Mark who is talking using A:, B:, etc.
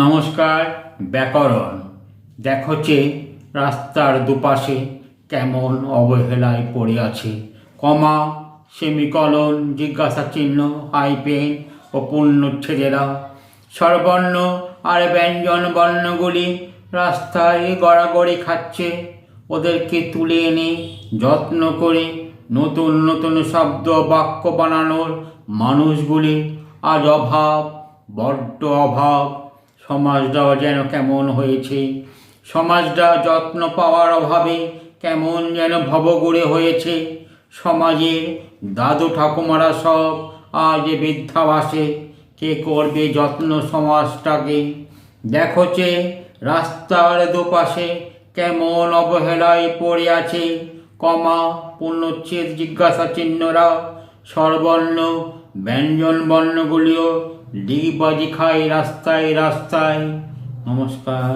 A: নমস্কার। ব্যাকরণ দেখো যে রাস্তার দুপাশে কেমন অবহেলায় পড়ে আছে। কমা, সেমিকলন, জিজ্ঞাসা চিহ্ন, হাইপেন ও পূর্ণচ্ছেদেরা, স্বরবর্ণ আর ব্যঞ্জন বর্ণগুলি রাস্তায় গড়াগড়ি খাচ্ছে। ওদেরকে তুলে এনে যত্ন করে নতুন নতুন শব্দ বাক্য বানানোর মানুষগুলি আজ অভাব, বড্ড অভাব। সমাজটাও যেন কেমন হয়েছে, সমাজটা যত্ন পাওয়ার অভাবে কেমন যেন ভবঘুরে হয়েছে। সমাজের দাদু ঠাকুমারা সব আজ বৃদ্ধাবাসে, কে করবে যত্ন সমাজটাকে? দেখো যে রাস্তার দুপাশে কেমন অবহেলায় পড়ে আছে। কমা, পূর্ণচ্ছেদ, জিজ্ঞাসা চিহ্নরা, স্বরবর্ণ ব্যঞ্জন বর্ণগুলিও ডিগবাজি খায় রাস্তায় রাস্তায়। নমস্কার।